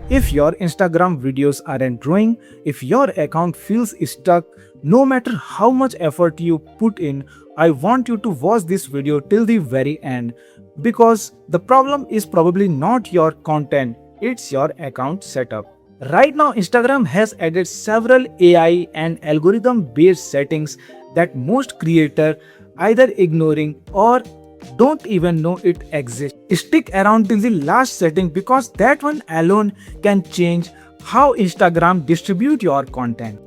If your Instagram videos aren't growing, if your account feels stuck, no matter how much effort you put in, I want you to watch this video till the very end because the problem is probably not your content, it's your account setup. Right now, Instagram has added several AI and algorithm based settings that most creators either ignoring or don't even know it exists. Stick around till the last setting because that one alone can change how Instagram distribute your content.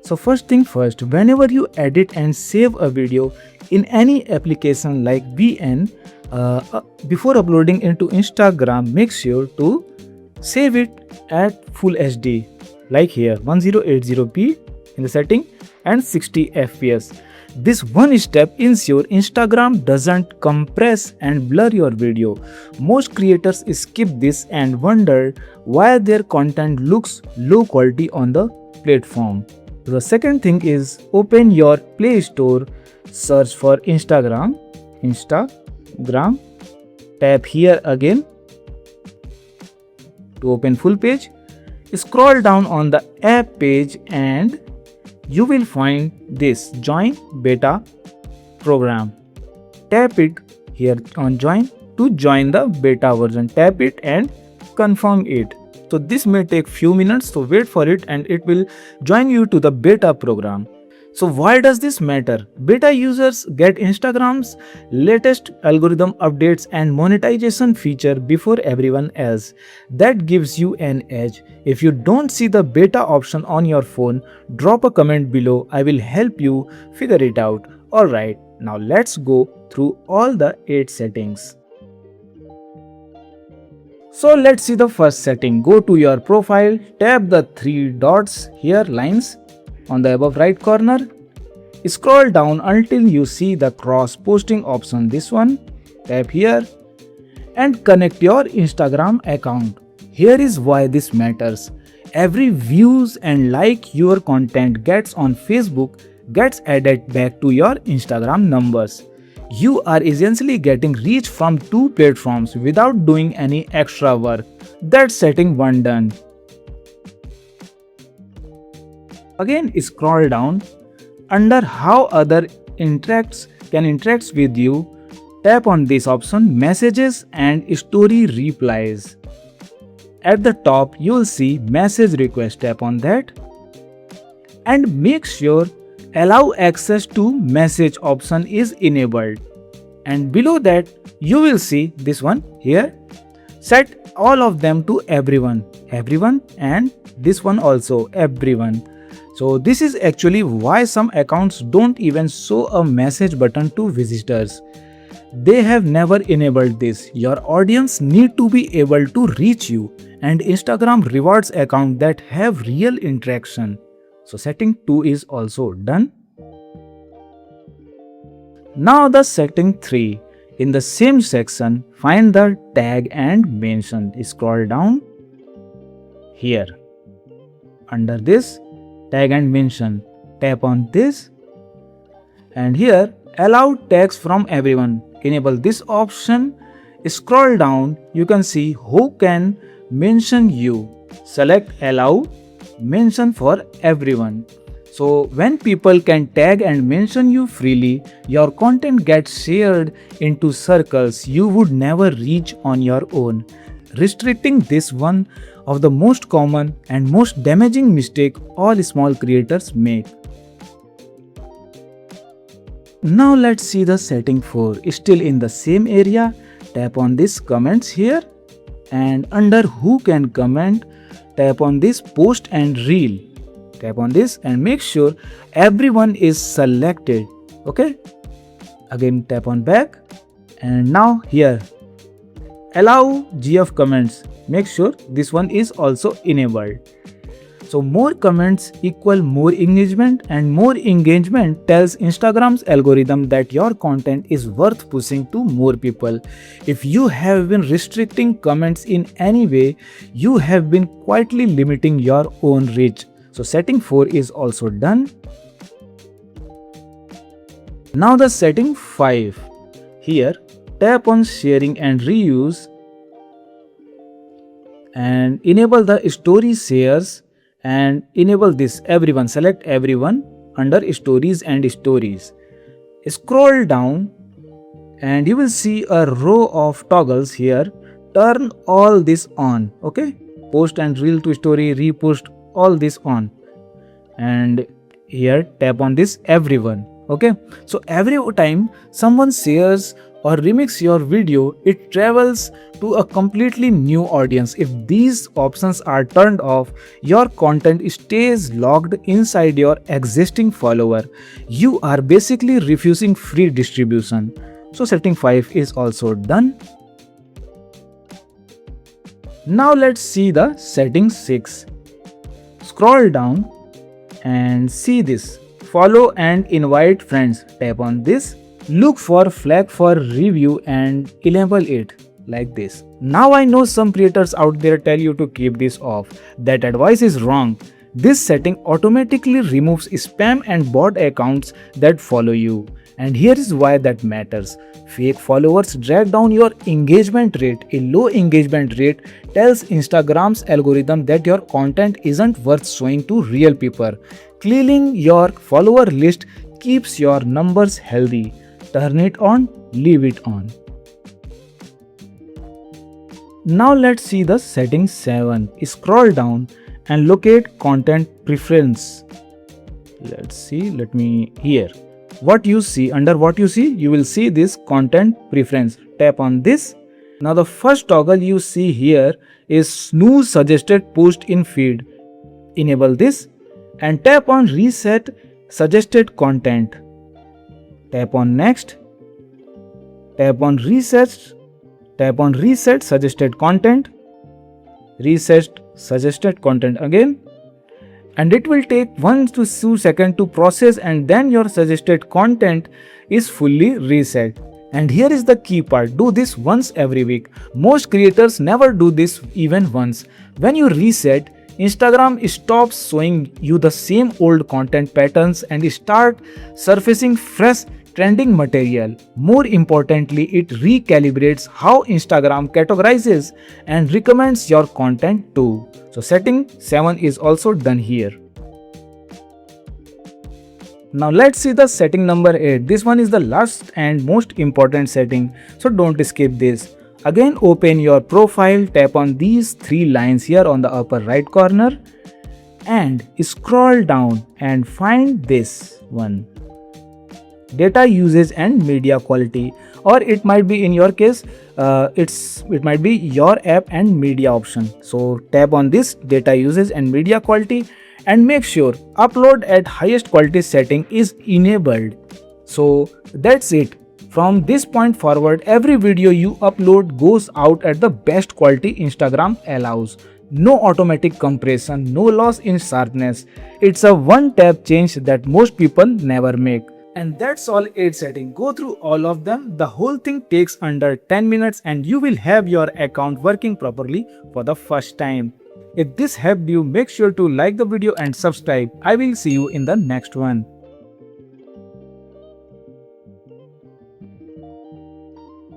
So first thing first, whenever you edit and save a video in any application like VN, before uploading into Instagram, make sure to save it at full HD, like here 1080p in the setting and 60 fps. This one step ensures Instagram doesn't compress and blur your video. Most creators skip this and wonder why their content looks low quality on the platform. The second thing is open your Play Store, search for Instagram, tap here again to open full page. Scroll down on the app page and you will find this join beta program. Tap it here on join to join the beta version. Tap it and confirm it. So this may take few minutes, so wait for it and it will join you to the beta program. So why does this matter? Beta users get Instagram's latest algorithm updates and monetization feature before everyone else. That gives you an edge. If you don't see the beta option on your phone, drop a comment below. I will help you figure it out. Alright, now let's go through all the 8 settings. So let's see the first setting. Go to your profile, tap the 3 dots here, lines on the above right corner. Scroll down until you see the cross posting option, this one. Tap here and connect your Instagram account. Here is why this matters. Every views and like your content gets on Facebook gets added back to your Instagram numbers. You are essentially getting reach from 2 platforms without doing any extra work. That's setting 1 done. Again scroll down. Under how other can interact with you, tap on this option messages and story replies. At the top you will see message request, tap on that and make sure allow access to message option is enabled, and below that you will see this one here, set all of them to everyone and this one also everyone. So this is actually why some accounts don't even show a message button to visitors. They have never enabled this. Your audience need to be able to reach you, and Instagram rewards accounts that have real interaction. So setting 2 is also done. Now the setting 3. In the same section, find the tag and mention. Scroll down here. Under this tag and mention, tap on this and here allow tags from everyone. Enable this option. Scroll down, you can see who can mention you. Select allow mention for everyone. So when people can tag and mention you freely, your content gets shared into circles you would never reach on your own. Restricting this one of the most common and most damaging mistake all small creators make. Now let's see the setting 4. Still in the same area, tap on this comments here and under who can comment, tap on this post and reel. Tap on this and make sure everyone is selected. Okay. Again tap on back and now here allow GF comments. Make sure this one is also enabled. So more comments equal more engagement, and more engagement tells Instagram's algorithm that your content is worth pushing to more people. If you have been restricting comments in any way, you have been quietly limiting your own reach. So setting 4 is also done. Now the setting 5. Here tap on sharing and reuse and enable the story shares and enable this everyone. Select everyone under stories and stories. Scroll down and you will see a row of toggles here. Turn all this on. Okay, post and reel to story, repost, all this on. And here tap on this everyone. Okay, so every time someone shares or remix your video, it travels to a completely new audience. If these options are turned off, your content stays logged inside your existing follower. You are basically refusing free distribution. So setting 5 is also done. Now let's see the setting 6. Scroll down and see this. Follow and invite friends. Tap on this. Look for flag for review and enable it like this. Now I know some creators out there tell you to keep this off. That advice is wrong. This setting automatically removes spam and bot accounts that follow you. And here is why that matters. Fake followers drag down your engagement rate. A low engagement rate tells Instagram's algorithm that your content isn't worth showing to real people. Cleaning your follower list keeps your numbers healthy. Turn it on, leave it on. Now let's see the setting 7. Scroll down and locate content preference. Let's see, here. What you see, under what you see, you will see this content preference. Tap on this. Now the first toggle you see here is snooze suggested post in feed. Enable this and tap on reset suggested content. Tap on next. Tap on reset. Tap on reset suggested content. Reset suggested content again. And it will take 1 to 2 seconds to process, and then your suggested content is fully reset. And here is the key part. Do this once every week. Most creators never do this even once. When you reset, Instagram stops showing you the same old content patterns and start surfacing fresh trending material. More importantly, it recalibrates how Instagram categorizes and recommends your content too. So setting 7 is also done here. Now let's see the setting number 8. This one is the last and most important setting, so don't skip this. Again, open your profile, tap on these 3 lines here on the upper right corner and scroll down and find this one. Data usage and media quality, or it might be in your case it might be your app and media option. So tap on this data usage and media quality and make sure upload at highest quality setting is enabled. So that's it. From this point forward, every video you upload goes out at the best quality Instagram allows. No automatic compression, no loss in sharpness. It's a one tap change that most people never make. And that's all 8 settings. Go through all of them. The whole thing takes under 10 minutes and you will have your account working properly for the first time. If this helped you, make sure to like the video and subscribe. I will see you in the next one.